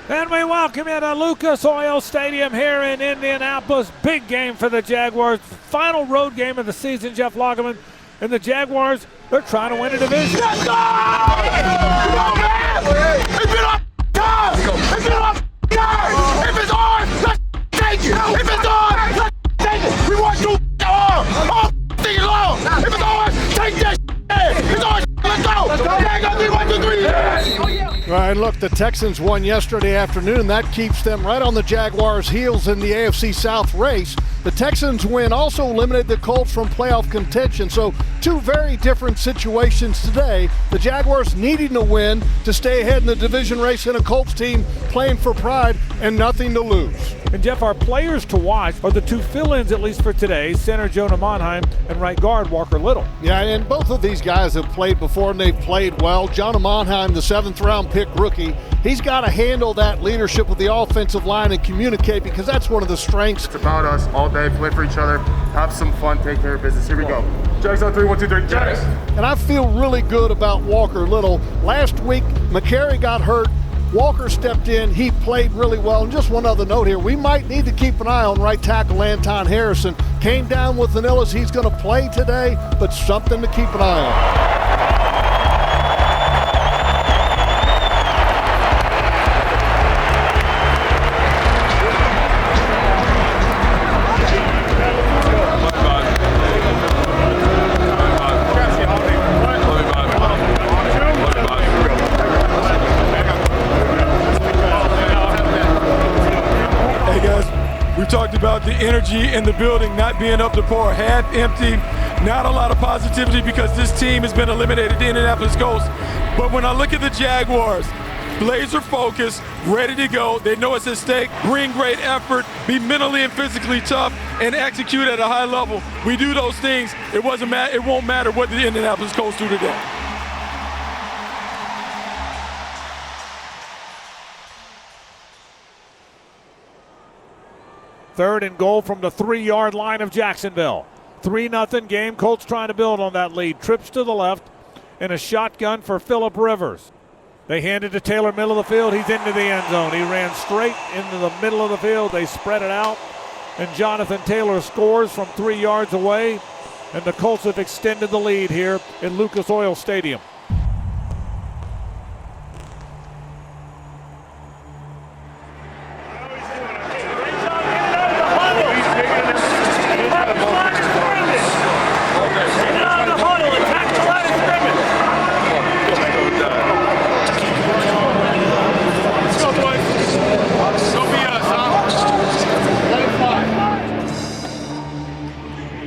And we welcome you to Lucas Oil Stadium here in Indianapolis. Big game for the Jaguars. Final road game of the season, Jeff Lageman. And the Jaguars, they're trying to win a division. Let's go! Come on, man! It's been our time! It's been our time! If it's ours, let's take it! If it's ours, let's take it! We want you all season long! If it's ours, take that shit! It's ours, let's go! Let's go! Yeah, go 3, 1, 2, 3! Yeah. All right, look, the Texans won yesterday afternoon. That keeps them right on the Jaguars' heels in the AFC South race. The Texans win also eliminated the Colts from playoff contention. So two very different situations today. The Jaguars needing to win to stay ahead in the division race, and a Colts team playing for pride and nothing to lose. And Jeff, our players to watch are the two fill-ins, at least for today, center Jonah Monheim and right guard Walker Little. Yeah, and both of these guys have played before, and they've played well. Jonah Monheim, the 7th-round pick rookie, he's got to handle that leadership of the offensive line and communicate, because that's one of the strengths. It's about us all day, play for each other, have some fun, take care of business. Here we go. Jags on 3, 1, 2, 3, Jags. And I feel really good about Walker Little. Last week, McCary got hurt. Walker stepped in, he played really well. And just one other note here, we might need to keep an eye on right tackle Anton Harrison. Came down with an illness, he's going to play today, but something to keep an eye on. We talked about the energy in the building not being up to par, half empty, not a lot of positivity because this team has been eliminated, the Indianapolis Colts. But when I look at the Jaguars, laser focused, ready to go, they know it's at stake, bring great effort, be mentally and physically tough, and execute at a high level. We do those things, it won't matter what the Indianapolis Colts do today. Third and goal from the 3-yard line of Jacksonville. 3-0 game. Colts trying to build on that lead. Trips to the left and a shotgun for Phillip Rivers. They hand it to Taylor, middle of the field. He's into the end zone. He ran straight into the middle of the field. They spread it out, and Jonathan Taylor scores from 3 yards away, and the Colts have extended the lead here in Lucas Oil Stadium.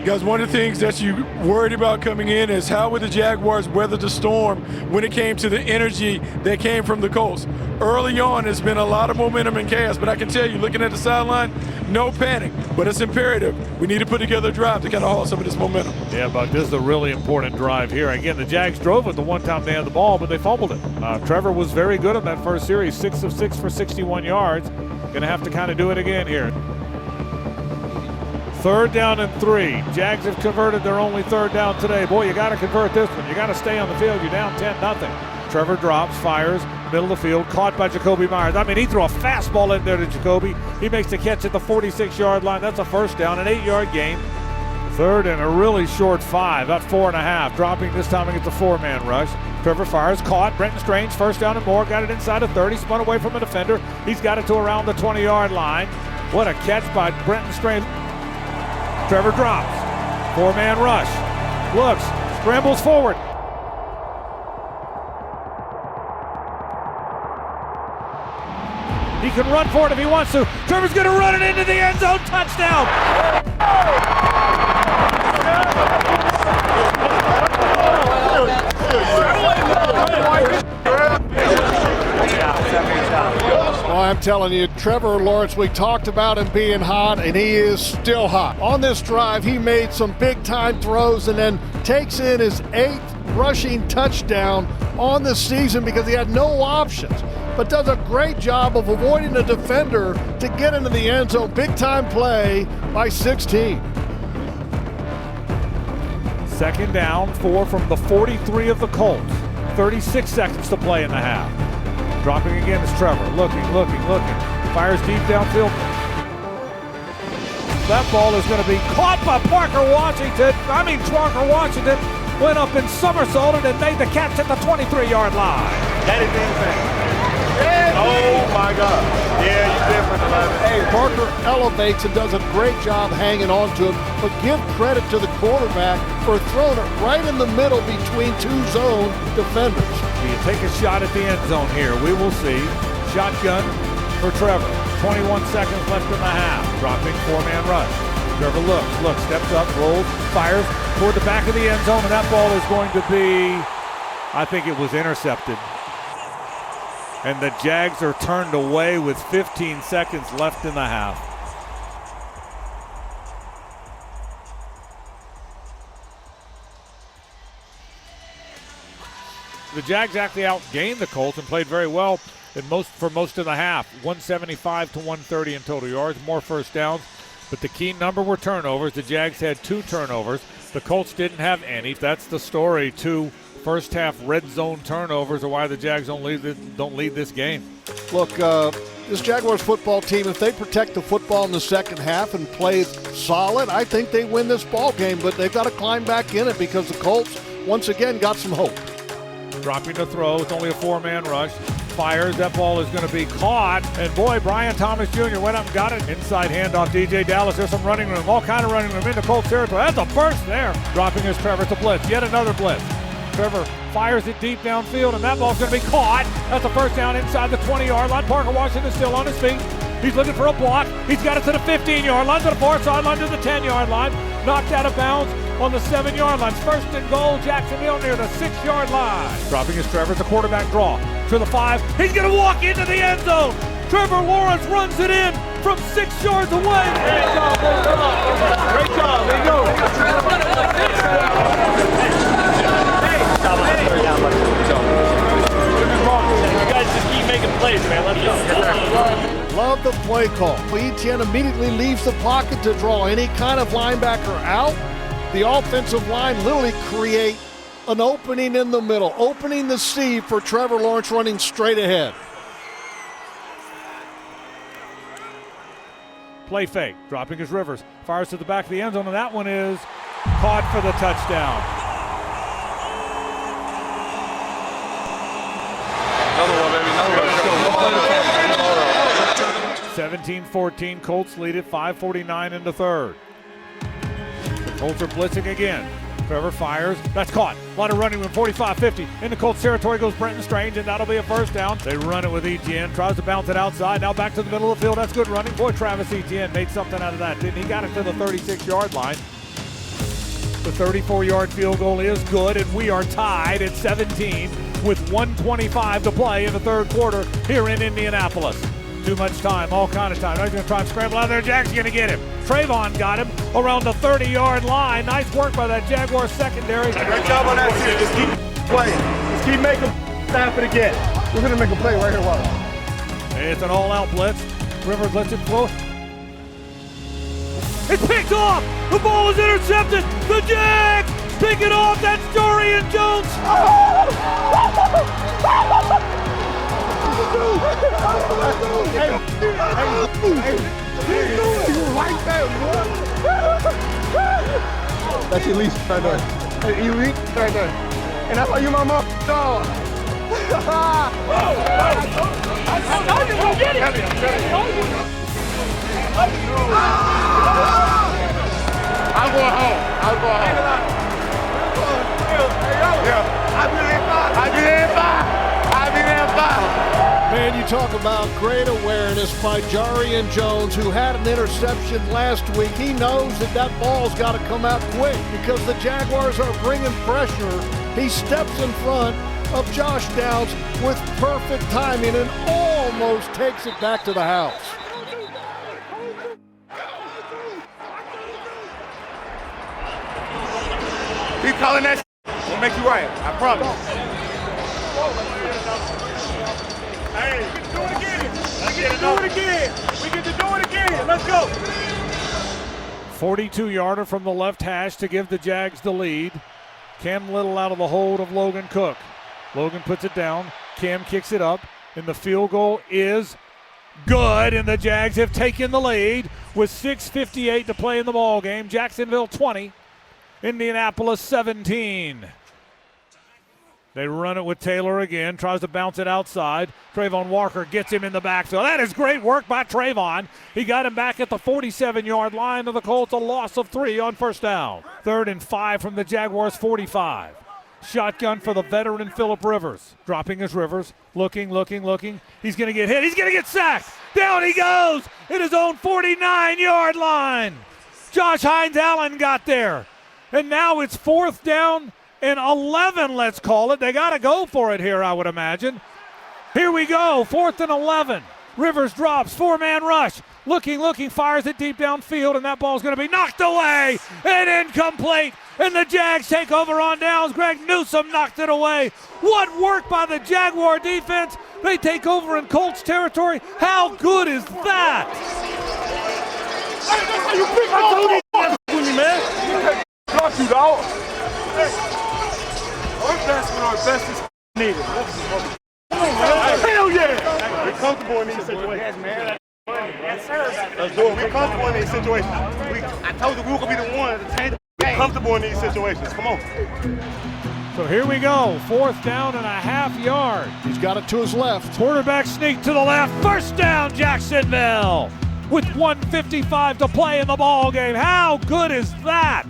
Guys, one of the things that you worried about coming in is how would the Jaguars weather the storm when it came to the energy that came from the Colts. Early on, there's been a lot of momentum and chaos, but I can tell you, looking at the sideline, no panic, but it's imperative. We need to put together a drive to kind of halt some of this momentum. Yeah, Buck, this is a really important drive here. Again, the Jags drove it the one time they had the ball, but they fumbled it. Trevor was very good on that first series, 6 of 6 for 61 yards. Going to have to kind of do it again here. 3rd down and 3. Jags have converted their only 3rd down today. Boy, you got to convert this one. You got to stay on the field. You're down 10-0. Trevor drops, fires, middle of the field, caught by Jacoby Myers. I mean, he threw a fastball in there to Jacoby. He makes the catch at the 46-yard line. That's a first down, an 8-yard gain. 3rd and a really short 5, about 4.5. Dropping this time against a 4-man rush. Trevor fires, caught. Brenton Strange, first down and more. Got it inside of 30, spun away from a defender. He's got it to around the 20-yard line. What a catch by Brenton Strange. Trevor drops. 4-man rush. Looks. Scrambles forward. He can run for it if he wants to. Trevor's going to run it into the end zone. Touchdown. Well, I'm telling you, Trevor Lawrence, we talked about him being hot, and he is still hot. On this drive, he made some big-time throws and then takes in his 8th rushing touchdown on the season because he had no options, but does a great job of avoiding a defender to get into the end zone. Big-time play by 16. 2nd down, 4 from the 43 of the Colts. 36 seconds to play in the half. Dropping again is Trevor. Looking. Fires deep downfield. That ball is going to be caught by Parker Washington. Went up and somersaulted and made the catch at the 23-yard line. That is insane. Oh my God. Yeah, you're different, 11. Hey, Parker elevates and does a great job hanging on to it, but give credit to the quarterback for throwing it right in the middle between two zone defenders. Do you take a shot at the end zone here? We will see. Shotgun for Trevor. 21 seconds left in the half. Dropping four-man rush. Trevor looks, steps up, rolls, fires toward the back of the end zone, and that ball is going to be, I think it was intercepted. And the Jags are turned away with 15 seconds left in the half. The Jags actually outgained the Colts and played very well for most of the half. 175 to 130 in total yards, more first downs. But the key number were turnovers. The Jags had 2 turnovers. The Colts didn't have any. That's the story. 2 first half red zone turnovers are why the Jags don't lead this game. Look, this Jaguars football team, if they protect the football in the second half and play solid, I think they win this ball game. But they've got to climb back in it because the Colts, once again, got some hope. Dropping to throw. It's only a 4-man rush. Fires. That ball is going to be caught. And boy, Brian Thomas Jr. went up and got it. Inside handoff, DJ Dallas. There's some running room. All kind of running room into Colts territory. That's a burst there. Dropping his Trevor to blitz. Yet another blitz. Trevor fires it deep downfield, and that ball's going to be caught. That's a first down inside the 20-yard line. Parker Washington is still on his feet. He's looking for a block. He's got it to the 15-yard line, to the far sideline, to the 10-yard line. Knocked out of bounds on the 7-yard line. First and goal, Jacksonville near the 6-yard line. Dropping his Trevor, the quarterback draw to the 5. He's going to walk into the end zone. Trevor Lawrence runs it in from 6 yards away. Great job. There you go. You guys just keep making plays, man. Let's go. Love the play call. Etienne immediately leaves the pocket to draw any kind of linebacker out. The offensive line literally create an opening in the middle, opening the seam for Trevor Lawrence running straight ahead. Play fake. Dropping his Rivers. Fires to the back of the end zone, and that one is caught for the touchdown. 17-14, Colts lead it, 5:49 in the third. The Colts are blitzing again. Trevor fires, that's caught. A lot of running room, 45-50. In the Colts territory goes Brenton Strange, and that'll be a first down. They run it with Etienne, tries to bounce it outside, now back to the middle of the field. That's good running. Boy, Travis Etienne made something out of that, didn't he? He got it to the 36-yard line. The 34-yard field goal is good, and we are tied at 17 with 1:25 to play in the third quarter here in Indianapolis. Too much time, all kind of time. Now he's going to try and scramble out there. Jack's going to get him. Trayvon got him around the 30-yard line. Nice work by that Jaguars secondary. Great job on that too. Just keep playing. Just keep making happen again. We're going to make a play right here. Watch. It's an all-out blitz. Rivers lets it flow. It's picked off. The ball is intercepted. The Jags pick it off. That's Dorian Jones. That's elite right there. Hey, elite right there. And that's why you my mom dog. I'm going home. Yeah. I'll be there in five. Man, you talk about great awareness by Jarian Jones, who had an interception last week. He knows that ball's got to come out quick because the Jaguars are bringing pressure. He steps in front of Josh Downs with perfect timing and almost takes it back to the house. Keep calling that we'll make you right. I promise. Hey, we can do it again. We get to do it again. Let's go. 42-yarder from the left hash to give the Jags the lead. Cam Little out of the hold of Logan Cook. Logan puts it down. Cam kicks it up. And the field goal is good, and the Jags have taken the lead with 6:58 to play in the ball game. Jacksonville 20, Indianapolis 17. They run it with Taylor again, tries to bounce it outside. Trayvon Walker gets him in the backfield. That is great work by Trayvon. He got him back at the 47-yard line of the Colts, a loss of 3 on first down. 3rd and 5 from the Jaguars' 45. Shotgun for the veteran Phillip Rivers. Dropping his Rivers, looking. He's going to get hit. He's going to get sacked. Down he goes at his own 49-yard line. Josh Hines-Allen got there. And now it's 4th down and 11, let's call it. They got to go for it here, I would imagine. Here we go, 4th and 11. Rivers drops, 4-man rush. Looking, fires it deep downfield, and that ball's going to be knocked away and incomplete. And the Jags take over on downs. Greg Newsome knocked it away. What work by the Jaguar defense. They take over in Colts territory. How good is that? I told you, man. Got you, dog. Our best when our best is needed. Hell yeah! We're comfortable in these situations, man. Yes, sir. Let's do it. We're comfortable in these situations. I told you we were going to be the one to change the game. We're comfortable in these situations. Come on. So here we go. 4th down and a half yard. He's got it to his left. Quarterback sneak to the left. First down, Jacksonville. With 1:55 to play in the ball game. How good is that?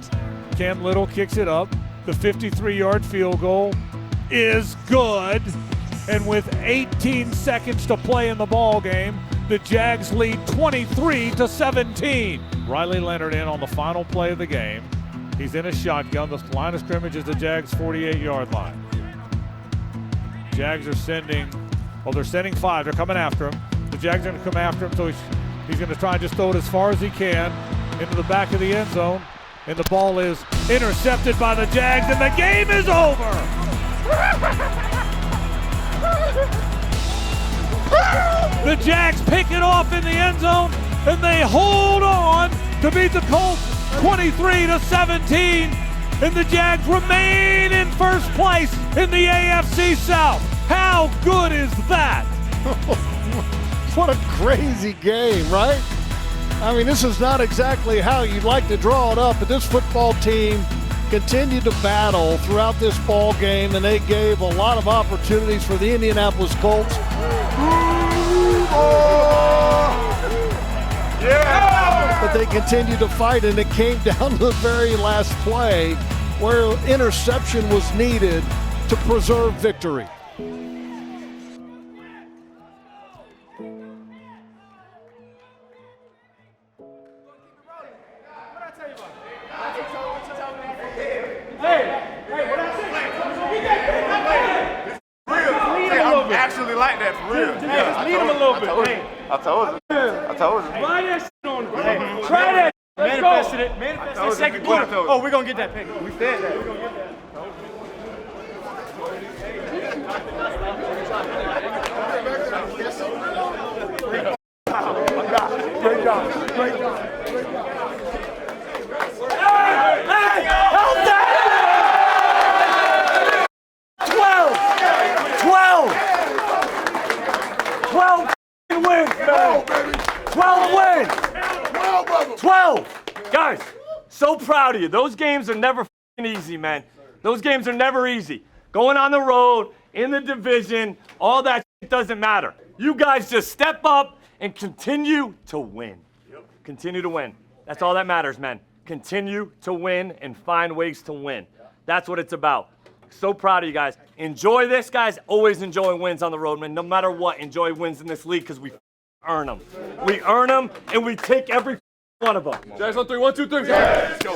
Cam Little kicks it up. The 53-yard field goal is good. And with 18 seconds to play in the ball game, the Jags lead 23-17. Riley Leonard in on the final play of the game. He's in a shotgun. The line of scrimmage is the Jags' 48-yard line. Jags are sending 5. They're coming after him. The Jags are going to come after him, so he's going to try and just throw it as far as he can into the back of the end zone. And the ball is intercepted by the Jags, and the game is over. The Jags pick it off in the end zone, and they hold on to beat the Colts 23-17. And the Jags remain in first place in the AFC South. How good is that? What a crazy game, right? I mean, this is not exactly how you'd like to draw it up, but this football team continued to battle throughout this ball game, and they gave a lot of opportunities for the Indianapolis Colts. Yeah! But they continued to fight, and it came down to the very last play where interception was needed to preserve victory. Actually like that for real. Just lead him a little bit. I told you. Try that shit on him. Try that. Manifested it. Manifested it. Second quarter. Oh, we're going to get that pick. We said that. We're going to get that. Great job. Hey! Help that! 12 wins, man. 12 wins. 12. Guys, so proud of you. Those games are never easy, man. Those games are never easy. Going on the road, in the division, all that shit doesn't matter. You guys just step up and continue to win. Continue to win. That's all that matters, man. Continue to win and find ways to win. That's what it's about. So proud of you guys. Enjoy this, guys. Always enjoy wins on the road, man. No matter what, enjoy wins in this league because we earn them. We earn them, and we take every one of them. Jags on 3, 1, 2, 3. Yeah. Let's go.